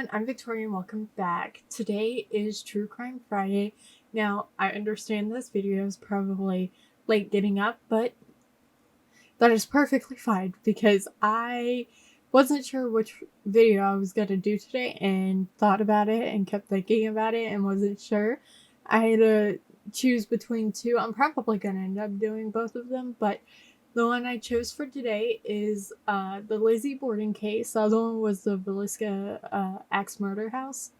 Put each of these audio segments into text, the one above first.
everyone, I'm Victoria and welcome back. Today is True Crime Friday. Now, I understand this video is probably late getting up, but that is perfectly fine because I wasn't sure which video I was going to do today and thought about it and kept thinking about it and wasn't sure. I had to choose between two. I'm probably going to end up doing both of them, but the one I chose for today is the Lizzie Borden case. The other one was the Villisca axe murder house.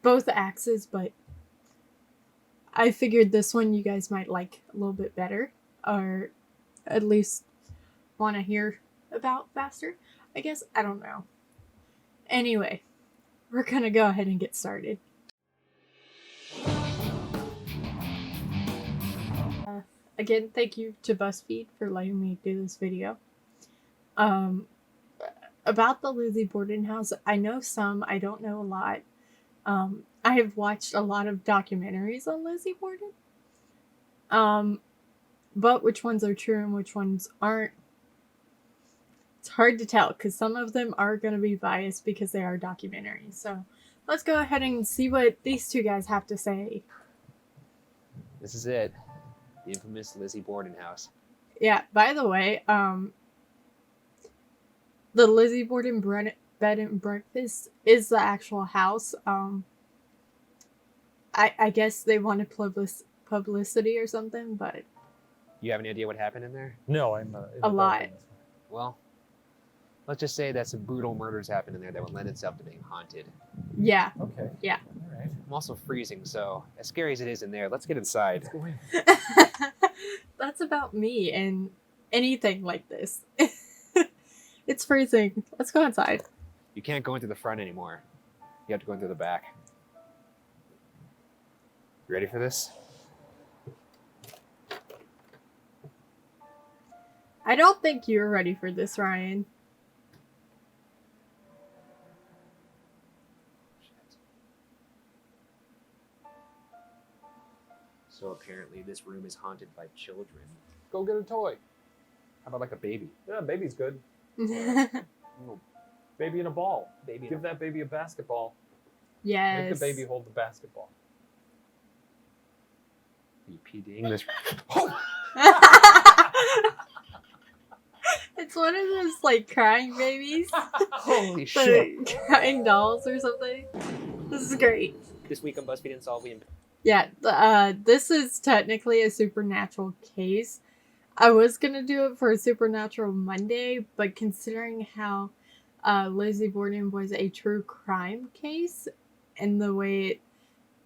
Both axes, but I figured this one you guys might like a little bit better, or at least want to hear about faster. I guess, I don't know. Anyway, we're gonna go ahead and get started. Again, thank you to Buzzfeed for letting me do this video. About the Lizzie Borden house, I know some, I don't know a lot. I have watched a lot of documentaries on Lizzie Borden. But which ones are true and which ones aren't, it's hard to tell because some of them are going to be biased because they are documentaries. So let's go ahead and see what these two guys have to say. This is it. The infamous Lizzie Borden house. Yeah, by the way, the Lizzie Borden bed and breakfast is the actual house. I guess they wanted publicity or something, but You have any idea what happened in there? No, I'm a lot. Well, let's just say that some brutal murders happened in there that would lend itself to being haunted. Yeah. Okay. Yeah. All right. I'm also freezing, so as scary as it is in there, let's get inside. Let's go in. That's about me and anything like this. It's freezing. Let's go inside. You can't go into the front anymore. You have to go into the back. You ready for this? I don't think you're ready for this, Ryan. So apparently this room is haunted by children. Go get a toy. How about like a baby? Yeah, baby's good. Baby and a ball. Give that baby a basketball. Yes. Make the baby hold the basketball. Are you PDing this? It's one of those like crying babies. Holy shit. Crying dolls or something. This is great. This week on Buzzfeed Unsolved, Yeah, this is technically a supernatural case. I was gonna do it for a Supernatural Monday, but considering how Lizzie Borden was a true crime case, and the way it,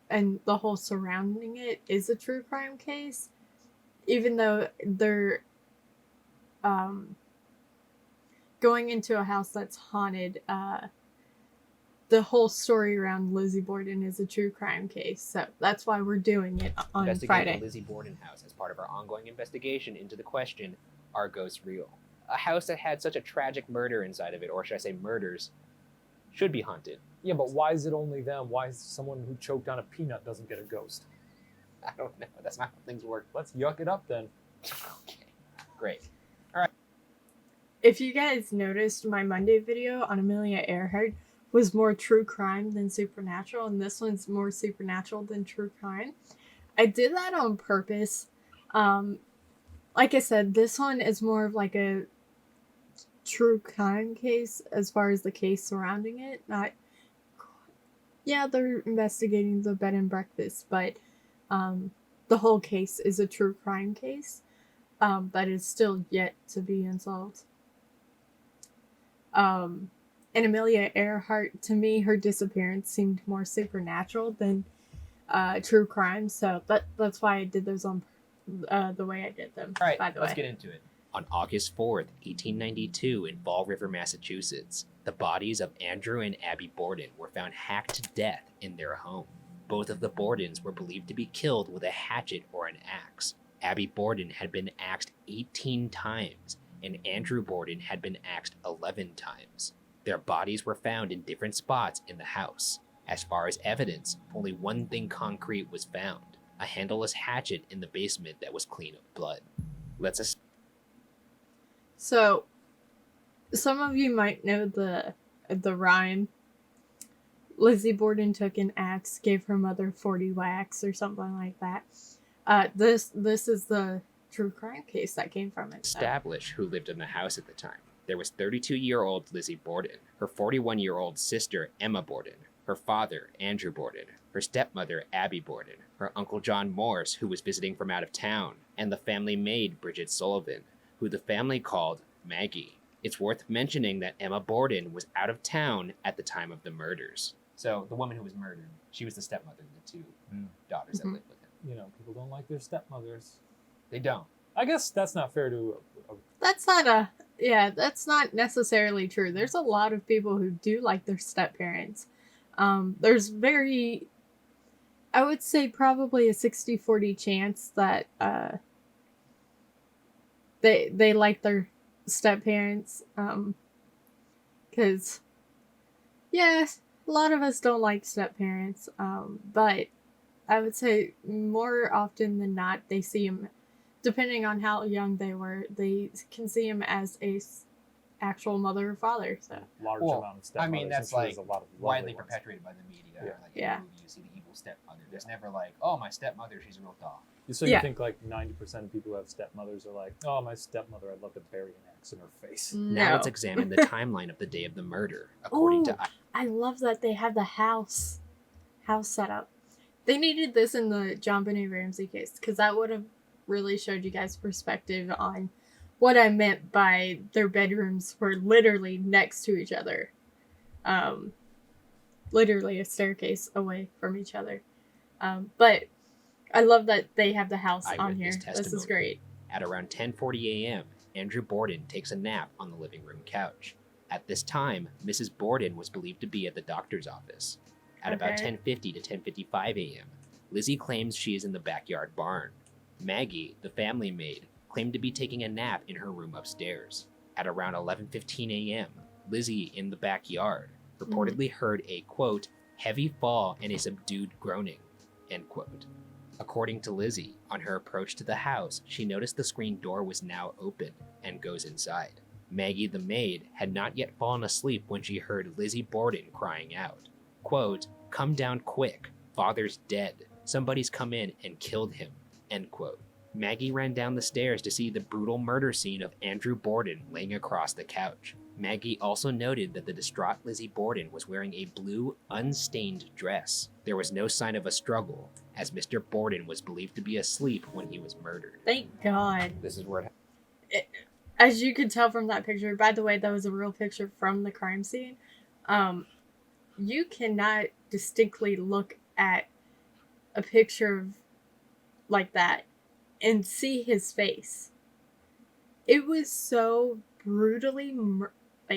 and the whole surrounding it is a true crime case, even though they're going into a house that's haunted, the whole story around Lizzie Borden is a true crime case, so that's why we're doing it on Friday. The Lizzie Borden house as part of our ongoing investigation into the question, are ghosts real? A house that had such a tragic murder inside of it, or should I say murders, should be haunted. Yeah, but why is it only them? Why is someone who choked on a peanut doesn't get a ghost? I don't know. That's not how things work. Let's yuck it up then. Okay, great. If you guys noticed, my Monday video on Amelia Earhart was more true crime than supernatural, and this one's more supernatural than true crime. I did that on purpose. Like I said, this one is more of like a true crime case as far as the case surrounding it. Not, yeah, they're investigating the bed and breakfast, but the whole case is a true crime case that is still yet to be unsolved. And Amelia Earhart, to me, her disappearance seemed more supernatural than true crime, so that's why I did those on the way I did them. All right, by the let's way. get into it. On August 4th, 1892, in Fall River, Massachusetts, the bodies of Andrew and Abby Borden were found hacked to death in their home. Both of the Bordens were believed to be killed with a hatchet or an axe. Abby Borden had been axed 18 times, and Andrew Borden had been axed 11 times. Their bodies were found in different spots in the house. As far as evidence, only one thing concrete was found: a handleless hatchet in the basement that was clean of blood. So, some of you might know the the rhyme. Lizzie Borden took an axe, gave her mother 40 whacks, or something like that. This is the true crime case that came from it. Establish who lived in the house at the time. There was 32-year-old Lizzie Borden, her 41-year-old sister Emma Borden, her father Andrew Borden, her stepmother Abby Borden, her uncle John Morse, who was visiting from out of town, and the family maid Bridget Sullivan, who the family called Maggie. It's worth mentioning that Emma Borden was out of town at the time of the murders. So the woman who was murdered, she was the stepmother of the two daughters that lived with him. You know, people don't like their stepmothers. They don't. I guess that's not fair to. That's not necessarily true. There's a lot of people who do like their step parents. There's I would say probably a 60-40 chance that they like their step parents. Because yeah, a lot of us don't like step parents. But I would say more often than not, they see them, depending on how young they were, they can see him as a actual mother or father. So Large amount of stepmothers. I mean, that's I'm sure there's like a lot of widely lovely ones. perpetuated by the media. Yeah. Like in Yeah. the movie, you see the evil stepmother. There's never like, oh, my stepmother, she's a real doll. So Yeah. you think like 90% of people who have stepmothers are like, oh, my stepmother, I'd love to bury an axe in her face. Now no. let's examine the timeline of the day of the murder. According to I love that they have the house set up. They needed this in the John Benet Ramsey case, because that would have really showed you guys perspective on what I meant by their bedrooms were literally next to each other. Literally a staircase away from each other. But I love that they have the house on here. Eyewitness This is testimony. great. At around 10:40 a.m., Andrew Borden takes a nap on the living room couch. At this time, Mrs. Borden was believed to be at the doctor's office. At about Okay. 10:50 to 10:55 a.m., Lizzie claims she is in the backyard barn. Maggie, the family maid, claimed to be taking a nap in her room upstairs. At around 11:15 a.m., Lizzie, in the backyard, reportedly heard a, quote, heavy fall and a subdued groaning, end quote. According to Lizzie, on her approach to the house, she noticed the screen door was now open and goes inside. Maggie, the maid, had not yet fallen asleep when she heard Lizzie Borden crying out, quote, come down quick, father's dead, somebody's come in and killed him, end quote. Maggie ran down the stairs to see the brutal murder scene of Andrew Borden laying across the couch. Maggie also noted that the distraught Lizzie Borden was wearing a blue, unstained dress. There was no sign of a struggle, as Mr. Borden was believed to be asleep when he was murdered. Thank God. This is where As you could tell from that picture, by the way, that was a real picture from the crime scene. You cannot distinctly look at a picture of like that and see his face. It was so brutally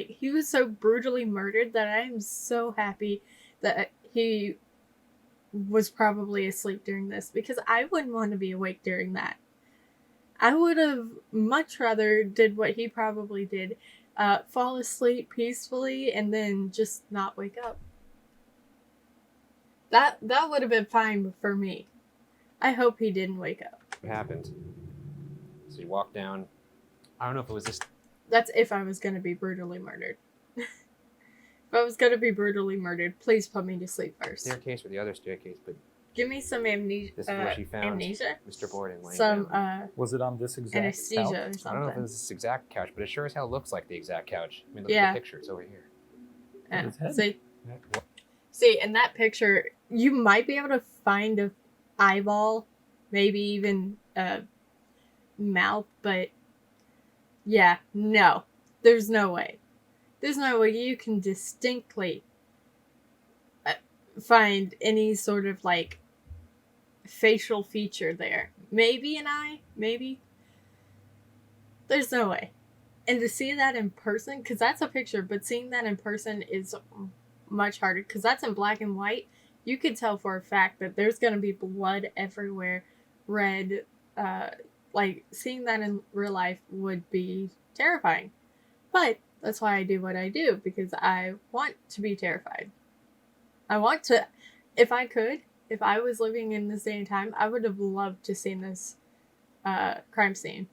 he was so brutally murdered that I am so happy that he was probably asleep during this, because I wouldn't want to be awake during that. I would have much rather did what he probably did, fall asleep peacefully and then just not wake up. That would have been fine for me. I hope he didn't wake up. happened. So you walk down. I don't know if it was this. That's if I was going to be brutally murdered. If I was going to be brutally murdered, please put me to sleep first. Staircase or the other staircase, but Give me some this is where she found amnesia. Mr. Borden laying Some down. Was it on this exact anesthesia couch? or I don't know if something. it's this exact couch, but it sure as hell looks like the exact couch. I mean, look Yeah. at the picture. It's over here. His head. See, in that picture, you might be able to find a eyeball, maybe even a mouth, but yeah, no. There's no way. There's no way you can distinctly find any sort of like facial feature there. Maybe an eye, maybe. There's no way. And to see that in person, because that's a picture, but seeing that in person is much harder, because that's in black and white. You could tell for a fact that there's going to be blood everywhere, red. Like, seeing that in real life would be terrifying. But that's why I do what I do, because I want to be terrified. I want to, if I could, if I was living in this day and time, I would have loved to see this crime scene.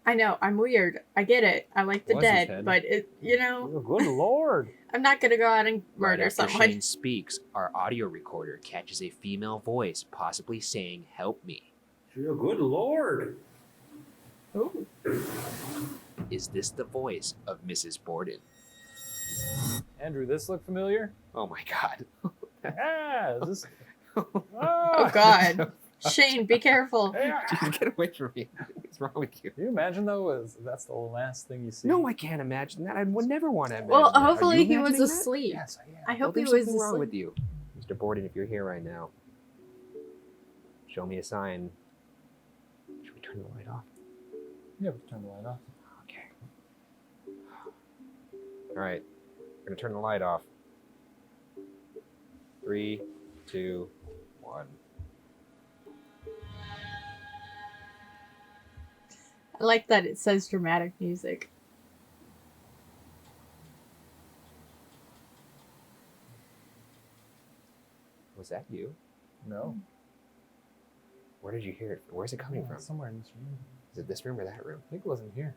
I know, I'm weird. I get it. I like the Was his dead, head. but Oh, good lord. I'm not gonna go out and Right murder after someone. Shane speaks, our audio recorder catches a female voice, possibly saying, "Help me." Good lord. Ooh. Is this the voice of Mrs. Borden? Andrew, this look familiar? Oh my god. Yeah, is this... Oh god. Shane, be careful. Just get away from me. What's wrong with you? Can you imagine, though, that's the last thing you see? No, I can't imagine that. I would never want to imagine Well, that. Are hopefully you he was imagining that? asleep. Yes, I am. I Well, hope he there's was something wrong asleep. with you. Mr. Borden, if you're here right now, show me a sign. Should we turn the light off? Yeah, we turn the light off. Okay. All right. We're going to turn the light off. 3, 2, 1. I like that it says dramatic music. Was that you? No. Where did you hear it? Where's it coming from? Somewhere in this room. Is it this room or that room? I think it wasn't here.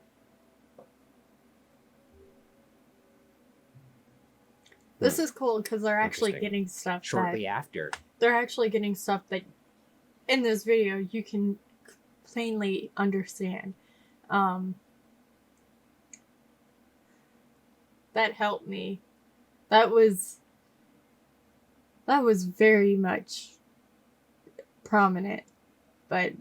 This is cool because they're actually Interesting. getting stuff Shortly after, they're actually getting stuff that in this video you can plainly understand. That helped me. That was very much prominent. But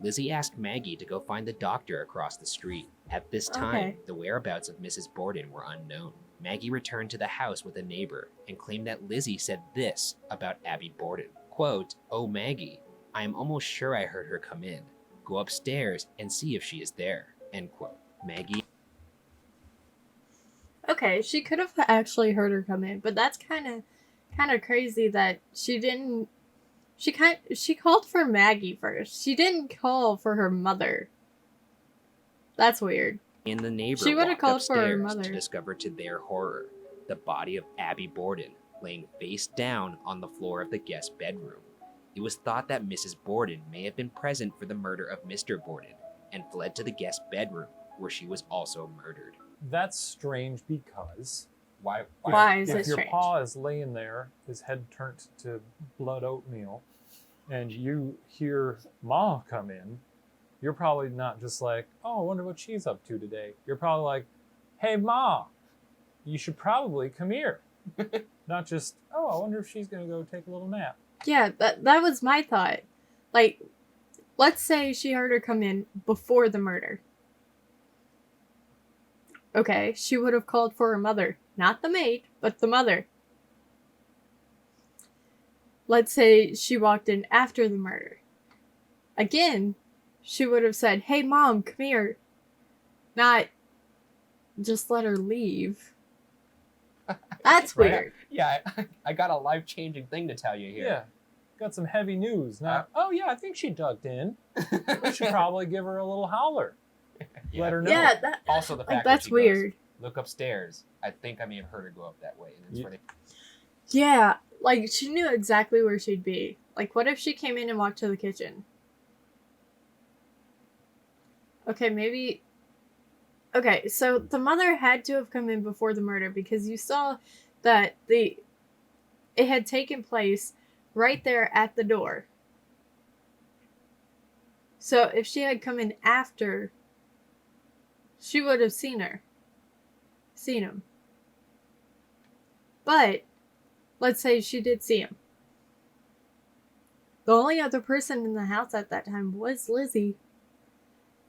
Lizzie asked Maggie to go find the doctor across the street. At this time, Okay. the whereabouts of Mrs. Borden were unknown. Maggie returned to the house with a neighbor and claimed that Lizzie said this about Abby Borden. Quote, "Oh, Maggie, I am almost sure I heard her come in. Go upstairs and see if she is there." End quote. Maggie okay, she could have actually heard her come in, but that's kind of crazy that she didn't. She called for Maggie first. She didn't call for her mother. That's weird. and the neighbor She would've walked called for her upstairs mother. to discover to their horror the body of Abby Borden laying face down on the floor of the guest bedroom. It was thought that Mrs. Borden may have been present for the murder of Mr. Borden and fled to the guest bedroom where she was also murdered. That's strange because Why? Why is if it your strange? pa is laying there, his head turned to blood oatmeal, and you hear Ma come in, you're probably not just like, oh, I wonder what she's up to today. You're probably like, hey, Ma, you should probably come here. Not just, oh, I wonder if she's going to go take a little nap. Yeah, that was my thought. Like, let's say she heard her come in before the murder. Okay, she would have called for her mother. Not the maid, but the mother. Let's say she walked in after the murder. Again, she would have said, hey, Mom, come here. Not just let her leave. That's Right? weird. Yeah, I got a life-changing thing to tell you here. Yeah. Got some heavy news. Not, oh, yeah, I think she ducked in. We should probably give her a little holler. Let her know. Yeah, that, Also, the fact that's that she weird. goes, look upstairs. I think I may have heard her go up that way. And it's Yeah. where they Yeah, like she knew exactly where she'd be. Like, what if she came in and walked to the kitchen? Okay, maybe. Okay, so the mother had to have come in before the murder because you saw that it had taken place right there at the door. So if she had come in after, she would have seen him. But let's say she did see him. The only other person in the house at that time was Lizzie.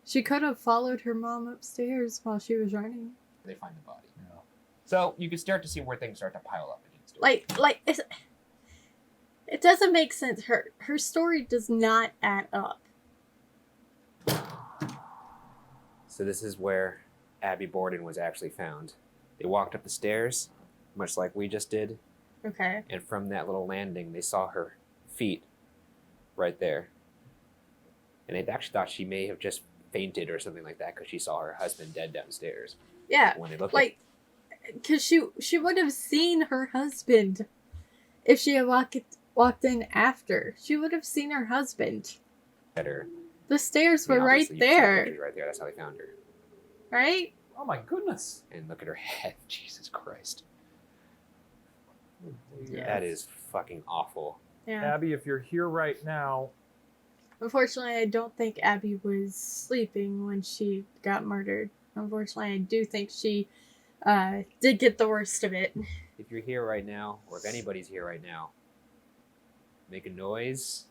She could have followed her mom upstairs while she was running. find the body. Yeah. So you can start to see where things start to pile up against her. Like it doesn't make sense. Her story does not add up. So this is where Abby Borden was actually found. They walked up the stairs, much like we just did, Okay. and from that little landing, they saw her feet right there. And they actually thought she may have just fainted or something like that because she saw her husband dead downstairs. Yeah. When they looked Like, because she would have seen her husband if she had walked in after. She would have seen her husband. at her, The stairs I mean, were right obviously, you can see the there, pictures right there. That's how they found her. right? Oh my goodness. And look at her head. Jesus Christ. Yeah. That is fucking awful. Yeah. Abby, if you're here right now, Unfortunately, I don't think Abby was sleeping when she got murdered. Unfortunately, I do think she did get the worst of it. If you're here right now, or if anybody's here right now, make a noise.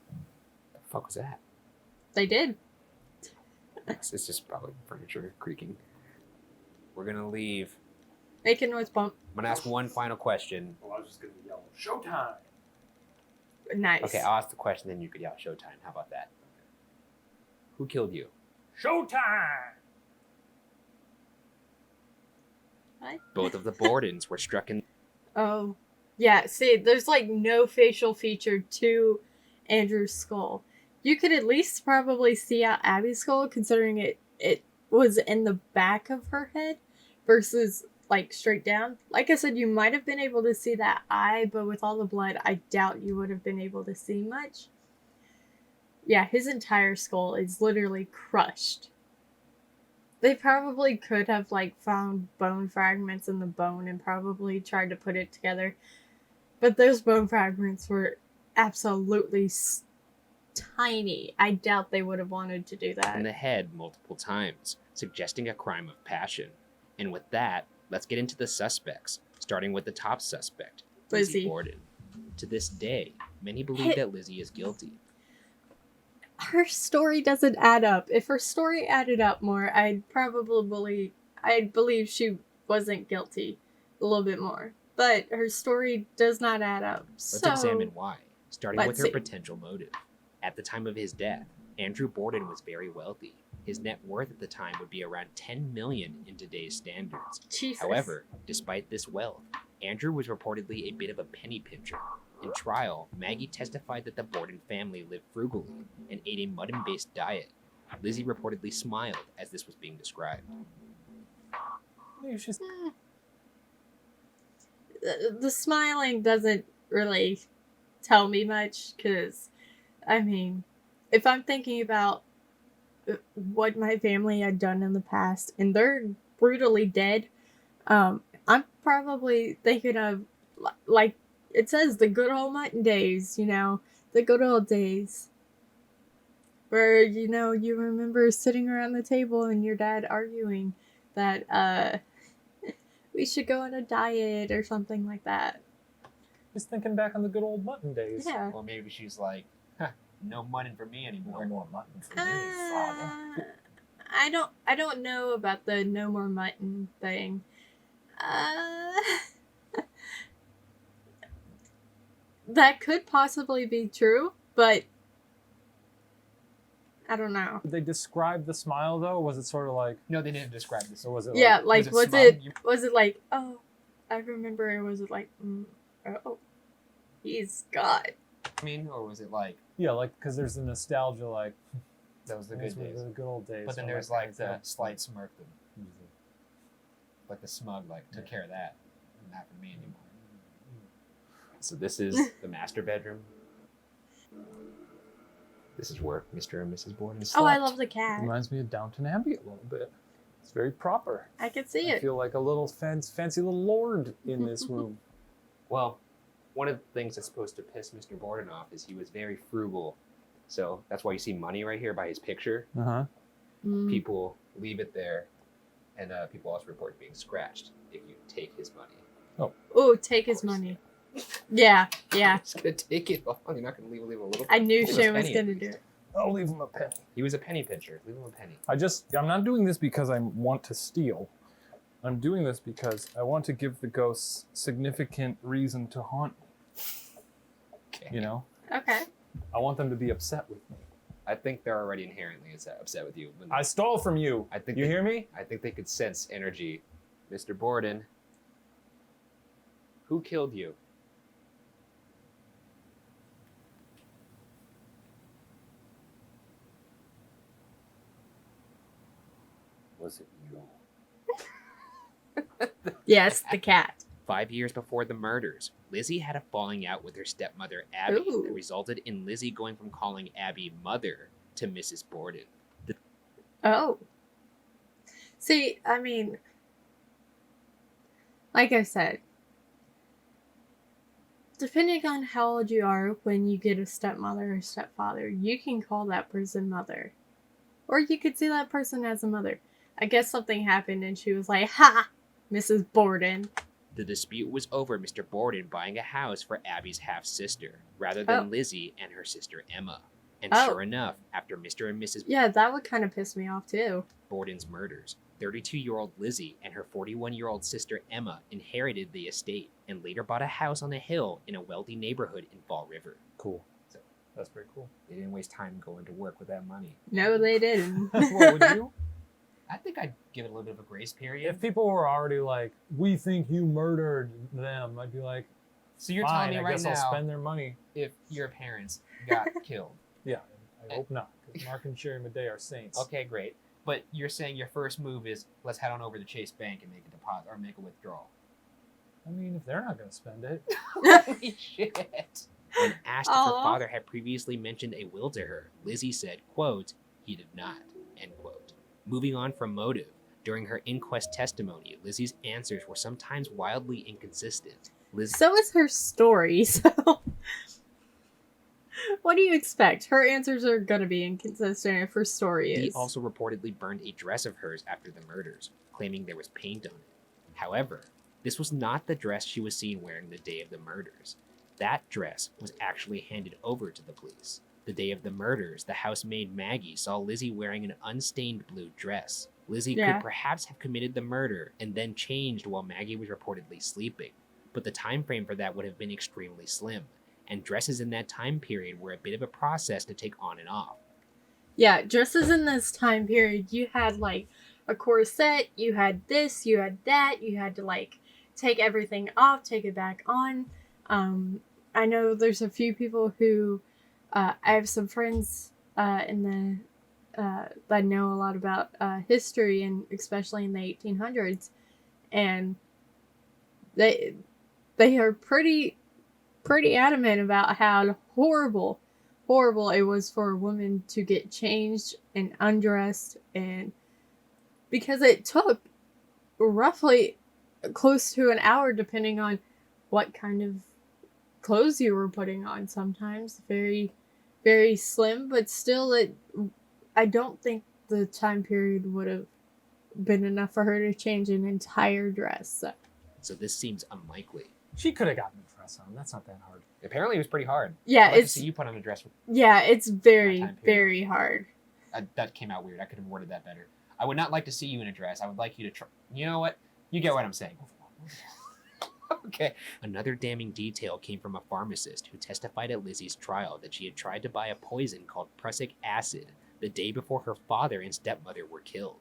What the fuck was that? They did. It's just probably furniture creaking. We're gonna leave. Make a noise bump. I'm gonna ask one final question. well, I was just gonna yell, "Showtime!" Nice. Okay, I'll ask the question, then you could yell showtime. How about that? Who killed you? Showtime! What? Both of the Bordens were struck in. Oh. Yeah, see, there's like no facial feature to Andrew's skull. You could at least probably see out Abby's skull, considering it was in the back of her head versus like straight down. Like I said, you might have been able to see that eye, but with all the blood, I doubt you would have been able to see much. Yeah, his entire skull is literally crushed. They probably could have like found bone fragments in the bone and probably tried to put it together. But those bone fragments were absolutely tiny. I doubt they would have wanted to do in that. the head multiple times, suggesting a crime of passion. And with that, let's get into the suspects, starting with the top suspect, Lizzie Lizzie. Borden. To this day, many believe that Lizzie is guilty. Her story doesn't add up. If her story added up more, I'd believe she wasn't guilty a little bit more. But her story does not add up. Let's examine why, starting with let's her see. potential motive. At the time of his death, Andrew Borden was very wealthy. His net worth at the time would be around $10 million in today's standards. Jesus. However, despite this wealth, Andrew was reportedly a bit of a penny pincher. In trial, Maggie testified that the Borden family lived frugally and ate a mutton-based diet. Lizzie reportedly smiled as this was being described. You just The smiling doesn't really tell me much, because, I mean, if I'm thinking about what my family had done in the past, and they're brutally dead, I'm probably thinking of, like, it says the good old mutton days, you know, the good old days. Where, you know, you remember sitting around the table and your dad arguing that, we should go on a diet or something like that. just thinking back on the good old mutton days. Yeah. Or maybe she's like, no mutton for me anymore. No more mutton for me, father. I don't know about the no more mutton thing. That could possibly be true, but I don't know. Did they describe the smile though? Was it sort of like, No, they didn't describe this. or was it Yeah, like, like was it was smug? it like, oh, I remember, or was it like, oh, he's God. I mean, or was it like, yeah, like because there's the nostalgia, like that was the those good were days? the good old days. But then when, there's like, like the yeah. slight smirk, like the smug, like took care of that. Not for me anymore. So this is the master bedroom. This is where Mr. and Mrs. Borden slept. Oh, I love the cat. Reminds me of Downton Abbey a little bit. It's very proper. I can see I it. feel like a little fancy little lord in this room. Well, one of the things that's supposed to piss Mr. Borden off is he was very frugal. So that's why you see money right here by his picture. Uh-huh. Mm. People leave it there, and people also report being scratched if you take his money. Oh, take his money. Yeah, yeah. He's gonna take it all. You're not gonna leave a little. I knew Leave a Shane was penny gonna at do least. it. I'll leave him a penny. He was a penny pincher. Leave him a penny. I'm not doing this because I want to steal. I'm doing this because I want to give the ghosts significant reason to haunt me. Okay. You know? Okay. I want them to be upset with me. I think they're already inherently upset with you. I stole from you. I think You they- hear me? I think they could sense energy. Mr. Borden, who killed you? Was it you? Yes, the cat. 5 years before the murders, Lizzie had a falling out with her stepmother, Abby, Ooh. that resulted in Lizzie going from calling Abby mother to Mrs. Borden. Oh. See, I mean, like I said, depending on how old you are when you get a stepmother or stepfather, you can call that person mother. Or you could see that person as a mother. I guess something happened and she was like, ha! Mrs. Borden. The dispute was over Mr. Borden buying a house for Abby's half-sister, rather than Lizzie and her sister Emma. And sure enough, after Mr. and Mrs. Yeah, that would kind of piss me off too. Borden's murders, 32-year-old Lizzie and her 41-year-old sister Emma inherited the estate and later bought a house on a hill in a wealthy neighborhood in Fall River. Cool. So that's pretty cool. They didn't waste time going to work with that money. No, they didn't. What would you? I think I'd give it a little bit of a grace period. If people were already like, we think you murdered them, I'd be like, so you're fine, telling me I right guess now, I'll spend their money. If your parents got killed. Yeah, I hope not, because Mark and Sherry Madej are saints. Okay, great. But you're saying your first move is, let's head on over to Chase Bank and make a deposit or make a withdrawal. I mean, if they're not going to spend it. Holy shit. When asked if her Aw. father had previously mentioned a will to her, Lizzie said, quote, he did not, end quote. Moving on from motive, during her inquest testimony, Lizzie's answers were sometimes wildly inconsistent. So is her story, so... What do you expect? Her answers are gonna be inconsistent if her story is. He also reportedly burned a dress of hers after the murders, claiming there was paint on it. However, this was not the dress she was seen wearing the day of the murders. That dress was actually handed over to the police. The day of the murders, the housemaid Maggie saw Lizzie wearing an unstained blue dress. Lizzie could perhaps have committed the murder and then changed while Maggie was reportedly sleeping, but the time frame for that would have been extremely slim, and dresses in that time period were a bit of a process to take on and off. Yeah, dresses in this time period, you had like a corset, you had this, you had that, you had to like take everything off, take it back on. I know there's a few people who, I have some friends in the that know a lot about history, and especially in the 1800s, and they are pretty adamant about how horrible it was for a woman to get changed and undressed, and because it took roughly close to an hour depending on what kind of clothes you were putting on. Sometimes very, very slim, but still I don't think the time period would have been enough for her to change an entire dress. So this seems unlikely. She could have gotten a dress on. That's not that hard. Apparently it was pretty hard. Yeah, I'd like to see you put on a dress. Yeah, it's very, very hard. That came out weird. I could have worded that better. I would not like to see you in a dress. I would like you to try. You know what? You get what I'm saying. Okay. Another damning detail came from a pharmacist who testified at Lizzie's trial that she had tried to buy a poison called prussic acid the day before her father and stepmother were killed.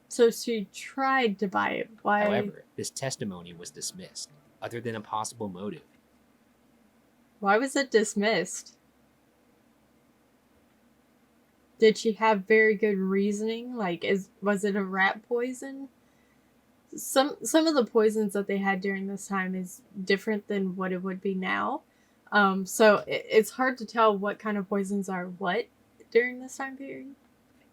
So she tried to buy it. Why? However, this testimony was dismissed, other than a possible motive. Why was it dismissed? Did she have very good reasoning? Like, was it a rat poison? Some of the poisons that they had during this time is different than what it would be now. So it's hard to tell what kind of poisons are what during this time period.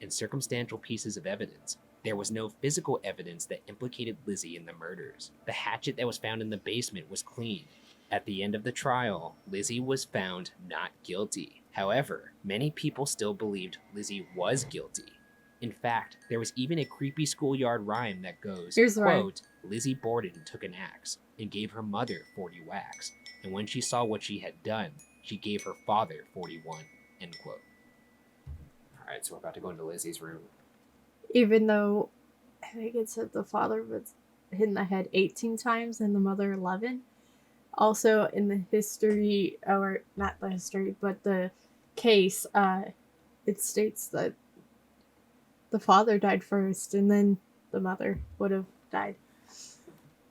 In circumstantial pieces of evidence, there was no physical evidence that implicated Lizzie in the murders. The hatchet that was found in the basement was clean. At the end of the trial, Lizzie was found not guilty. However, many people still believed Lizzie was guilty. In fact, there was even a creepy schoolyard rhyme that goes, quote, Lizzie Borden took an axe and gave her mother 40 whacks, and when she saw what she had done, she gave her father 41, end quote. Alright, so we're about to go into Lizzie's room. Even though I think it said the father was hit in the head 18 times and the mother 11. Also in the history, or not the history, but the case, it states that the father died first and then the mother would have died.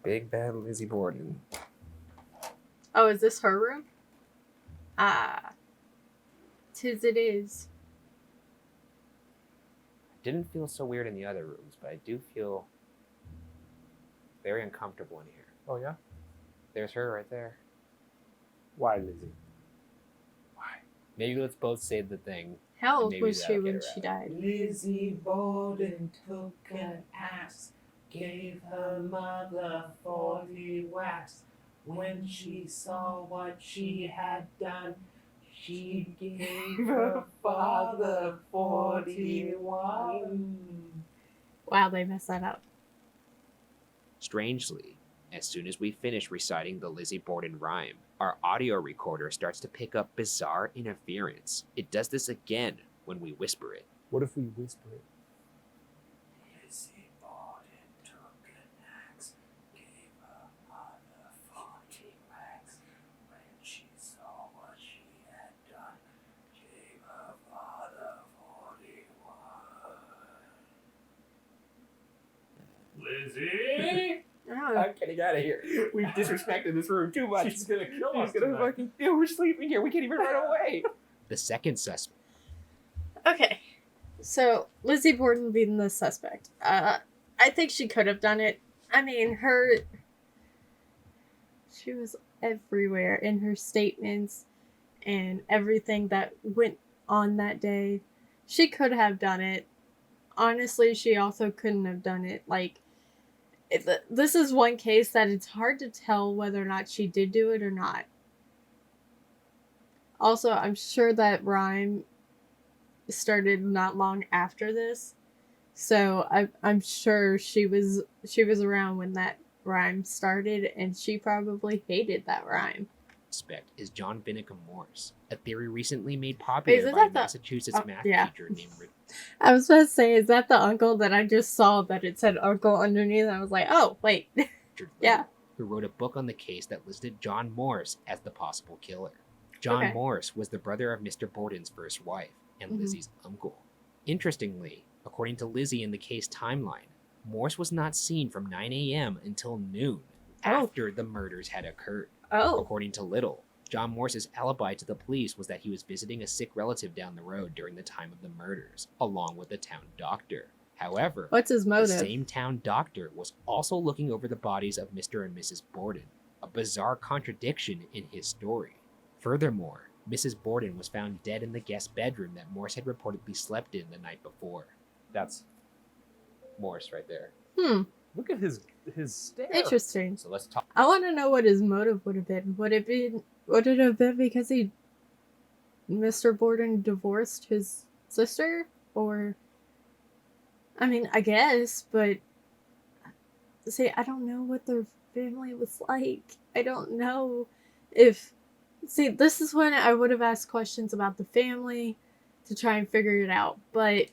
Big bad Lizzie Borden. Oh, is this her room? Ah. 'Tis it is. Didn't feel so weird in the other rooms, but I do feel very uncomfortable in here. Oh, yeah? There's her right there. Why, Lizzie? Why? Maybe let's both say the thing. How old Maybe was she that'll get when her she out. died? Lizzie Borden took an axe, gave her mother 40 whacks. When she saw what she had done, she gave her father 41. Wow, they messed that up. Strangely, as soon as we finish reciting the Lizzie Borden rhyme, our audio recorder starts to pick up bizarre interference. It does this again when we whisper it. What if we whisper it? Lizzie Borden took an axe, gave her mother 40 whacks. When she saw what she had done, gave her father 41. Lizzie? Oh, I'm getting out of here. We've disrespected this room too much. She's gonna kill us. She's gonna tonight. fucking. Yeah, we're sleeping here. We can't even run away. The second suspect. okay. So Lizzie Borden being the suspect. I think she could have done it. I mean, she was everywhere in her statements and everything that went on that day. She could have done it. Honestly, she also couldn't have done it. Like, this is one case that it's hard to tell whether or not she did do it or not. Also, I'm sure that rhyme started not long after this, so I'm sure she was around when that rhyme started, and she probably hated that rhyme. Suspect is John Vinicum Morse, a theory recently made popular is by a that the- Massachusetts oh, math yeah. teacher named I was about to say, is that the uncle that I just saw that it said uncle underneath? I was like, oh wait, Richard yeah. Little, who wrote a book on the case that listed John Morse as the possible killer. John Okay. Morse was the brother of Mr. Borden's first wife and Mhm. Lizzie's uncle. Interestingly, according to Lizzie in the case timeline, Morse was not seen from 9 a.m. until noon after the murders had occurred. Oh, According to Little, John Morse's alibi to the police was that he was visiting a sick relative down the road during the time of the murders, along with the town doctor. However, what's his the motive? same town doctor was also looking over the bodies of Mr. and Mrs. Borden, a bizarre contradiction in his story. Furthermore, Mrs. Borden was found dead in the guest bedroom that Morse had reportedly slept in the night before. That's Morse right there. Look at his stare. Interesting. So let's talk. I want to know what his motive would have been. Would it have been because Mr. Borden divorced his sister? Or, I mean, I guess, but, see, I don't know what their family was like. I don't know if, see, this is when I would have asked questions about the family to try and figure it out, but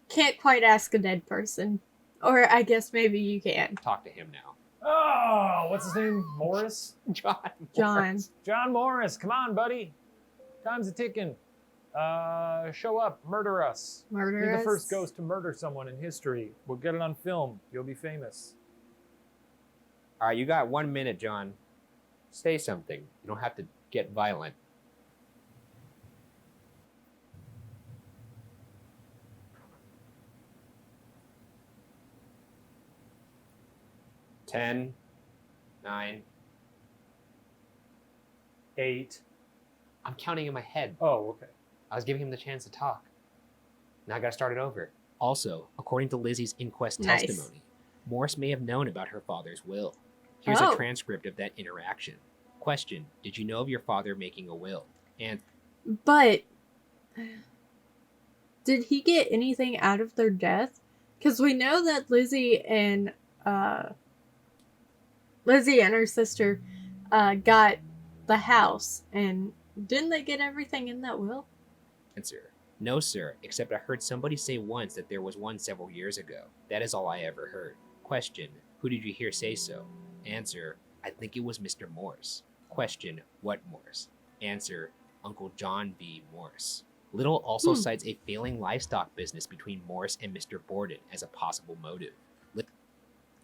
can't quite ask a dead person. Or I guess maybe you can. Talk to him now. Oh, what's his name? Morris? John. John. Morse. John Morris. Come on, buddy. Time's a ticking. Show up. Murder us. Murder Be the us? first ghost to murder someone in history. We'll get it on film. You'll be famous. All right, you got 1 minute, John. Say something. You don't have to get violent. Ten, 9. 8. I'm counting in my head. Oh, okay. I was giving him the chance to talk. Now I gotta start it over. Also, according to Lizzie's inquest Nice. testimony, Morse may have known about her father's will. Here's Oh. a transcript of that interaction. Question: did you know of your father making a will? And But did he get anything out of their death? Because we know that Lizzie and her sister got the house, and didn't they get everything in that will? answer: no, sir, except I heard somebody say once that there was one several years ago. That is all I ever heard. Question: who did you hear say so? Answer: I think it was Mr. Morse. Question: what Morse? Answer: Uncle John B. Morse. Little also cites a failing livestock business between Morse and Mr. Borden as a possible motive.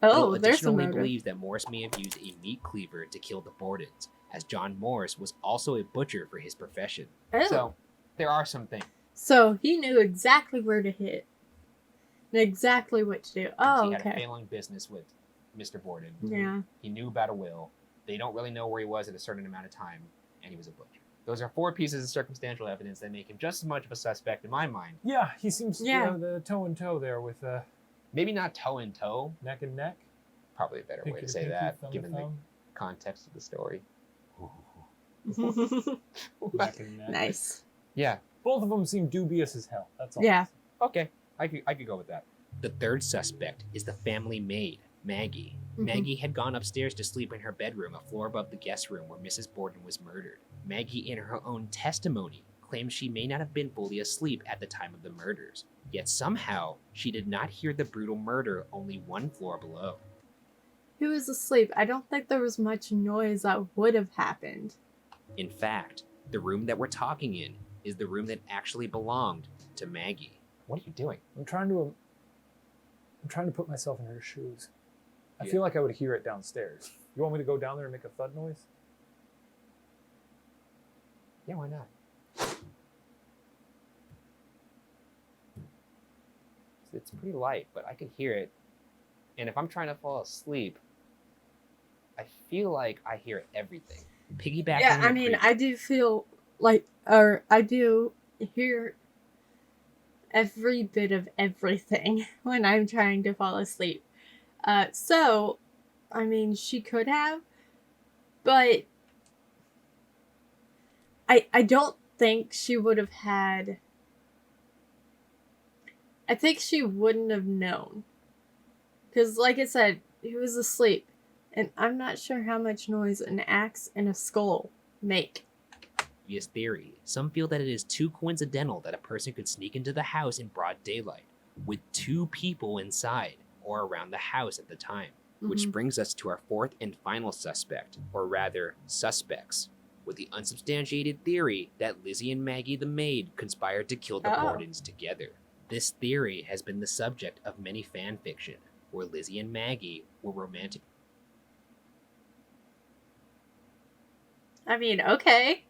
Oh, Little there's some additionally motive. believes that Morse may have used a meat cleaver to kill the Bordens, as John Morse was also a butcher for his profession. Oh. So, there are some things. So he knew exactly where to hit. And exactly what to do. Oh, He had a okay. failing business with Mr. Borden. Yeah. He knew about a will. They don't really know where he was at a certain amount of time, and he was a butcher. Those are 4 pieces of circumstantial evidence that make him just as much of a suspect in my mind. Yeah, he seems Yeah. the toe and toe there with Maybe not toe and toe. neck and neck. Probably a better way Pinky to say pinky, that, thumb to given the thumb. context of the story. Neck and neck. Nice. Yeah. Both of them seem dubious as hell. That's all. Yeah. Okay. I could go with that. The third suspect is the family maid, Maggie. Mhm. Maggie had gone upstairs to sleep in her bedroom, a floor above the guest room where Mrs. Borden was murdered. Maggie, in her own testimony, claims she may not have been fully asleep at the time of the murders. Yet somehow, she did not hear the brutal murder only 1 floor below. Who was asleep? I don't think there was much noise that would have happened. In fact, the room that we're talking in is the room that actually belonged to Maggie. What are you doing? I'm trying to put myself in her shoes. I Yeah. feel like I would hear it downstairs. You want me to go down there and make a thud noise? Yeah, why not? It's pretty light, but I can hear it. And if I'm trying to fall asleep, I feel like I hear everything. Piggybacking Yeah, on I the mean, previous- I do feel like, or I do hear every bit of everything when I'm trying to fall asleep. So, I mean, she could have, but I don't think she would have had. I think she wouldn't have known. Because, like I said, he was asleep. And I'm not sure how much noise an axe and a skull make. previous theory, some feel that it is too coincidental that a person could sneak into the house in broad daylight, with 2 people inside or around the house at the time. Which Mhm. brings us to our 4th and final suspect, or rather, suspects, with the unsubstantiated theory that Lizzie and Maggie the maid conspired to kill the Oh. Bordens together. This theory has been the subject of many fan fiction, where Lizzie and Maggie were romantically I mean, okay.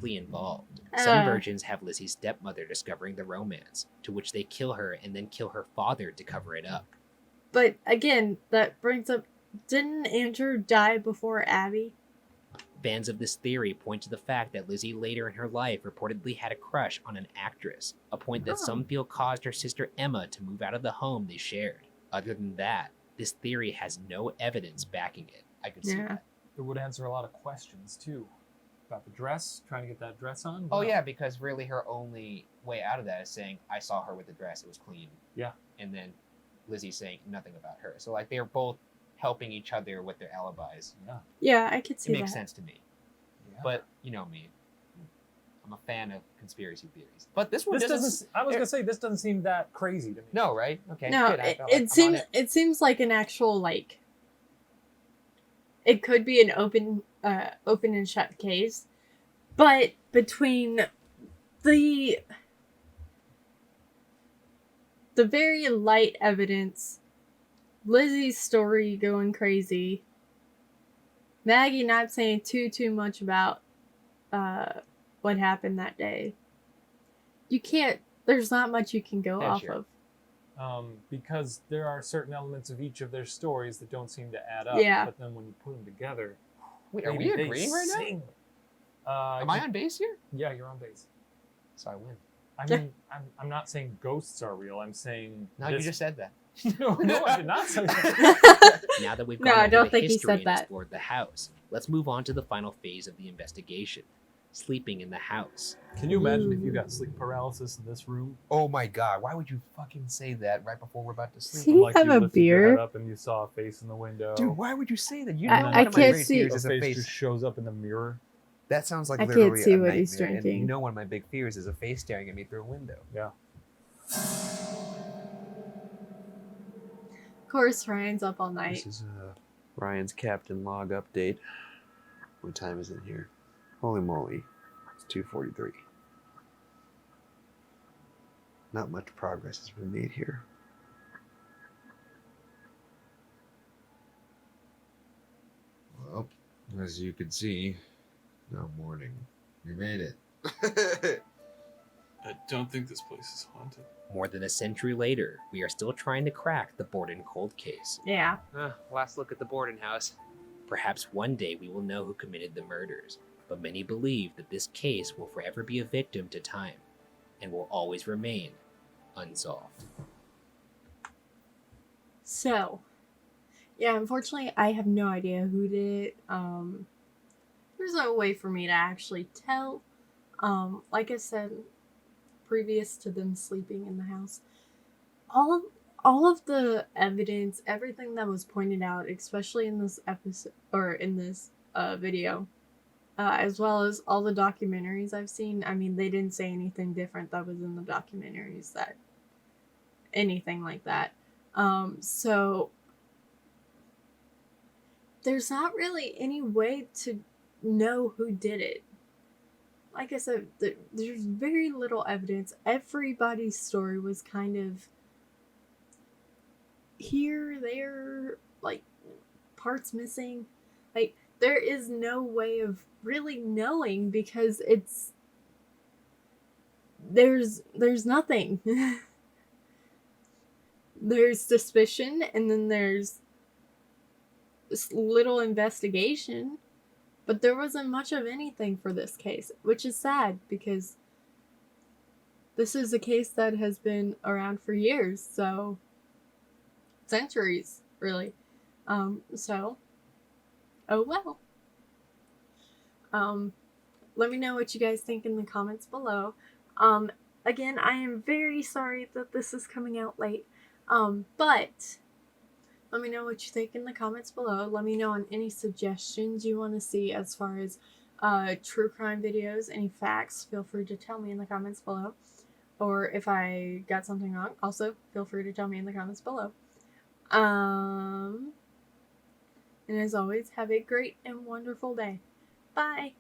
involved. Some Uh. versions have Lizzie's stepmother discovering the romance, to which they kill her and then kill her father to cover it up. But again, that brings up, didn't Andrew die before Abby? Fans of this theory point to the fact that Lizzie later in her life reportedly had a crush on an actress, a point that Oh. some feel caused her sister Emma to move out of the home they shared. Other than that, this theory has no evidence backing it. I could see Yeah. that. It would answer a lot of questions too. About the dress, trying to get that dress on. Oh Wow. yeah, because really her only way out of that is saying, I saw her with the dress, it was clean. Yeah. And then Lizzie saying nothing about her. So like they're both helping each other with their alibis. Yeah. Yeah, I could It see makes that. sense to me. Yeah. But you know me. I'm a fan of conspiracy theories. But this one this doesn't. doesn't. I was gonna say this doesn't seem that crazy to me. No, right? Okay. No, good. it, I'm on seems it. it seems like an actual like. It could be an open and shut case, but between the very light evidence, Lizzie's story going crazy, Maggie not saying too much about what happened that day. You can't. There's not much you can go Yeah, off sure. of. Because there are certain elements of each of their stories that don't seem to add up. Yeah. But then when you put them together, Wait, are maybe we they agreeing right now? sing. Am I on base here? Yeah, you're on base. So I win. I mean, I'm not saying ghosts are real. I'm saying No, you just said that. no, I did not say that. Now that we've No, gone I over don't the think he history said and that. explored the house, let's move on to the final phase of the investigation: sleeping in the house. Can you imagine if you got sleep paralysis in this room? Oh my god! Why would you fucking say that right before we're about to See? sleep? You Like have you a lifted your beer? head up and you saw a face in the window. Dude, why would you say that? You I- know I one of my can't great see- fears the is a face face. just shows up in the mirror. That sounds like I can't literally see a what he's nightmare, and drinking. you know one of my big fears is a face staring at me through a window. Yeah. Of course, Ryan's up all night. This is Ryan's Captain Log update. What time is it here? Holy moly. It's 2:43. Not much progress has been made here. Well, as you can see, now morning. We made it. I don't think this place is haunted. More than a century later, we are still trying to crack the Borden cold case. Yeah. Last look at the Borden house. Perhaps one day we will know who committed the murders. but many believe that this case will forever be a victim to time and will always remain unsolved. So, yeah, unfortunately, I have no idea who did it. There's no way for me to actually tell. Like I said, previous to them sleeping in the house, all of the evidence, everything that was pointed out, especially in this episode or in this video, as well as all the documentaries I've seen. I mean, they didn't say anything different that was in the documentaries that anything like that. So there's not really any way to know who did it. Like I said, there's very little evidence. Everybody's story was kind of here, there, like parts missing. Like there is no way of really knowing because there's nothing. There's suspicion and then there's this little investigation, but there wasn't much of anything for this case, which is sad because this is a case that has been around for years, so centuries, really. So, oh well. Let me know what you guys think in the comments below. Again, I am very sorry that this is coming out late. But let me know what you think in the comments below. Let me know on any suggestions you want to see as far as true crime videos, any facts, feel free to tell me in the comments below. Or if I got something wrong, also feel free to tell me in the comments below. And as always, have a great and wonderful day. Bye!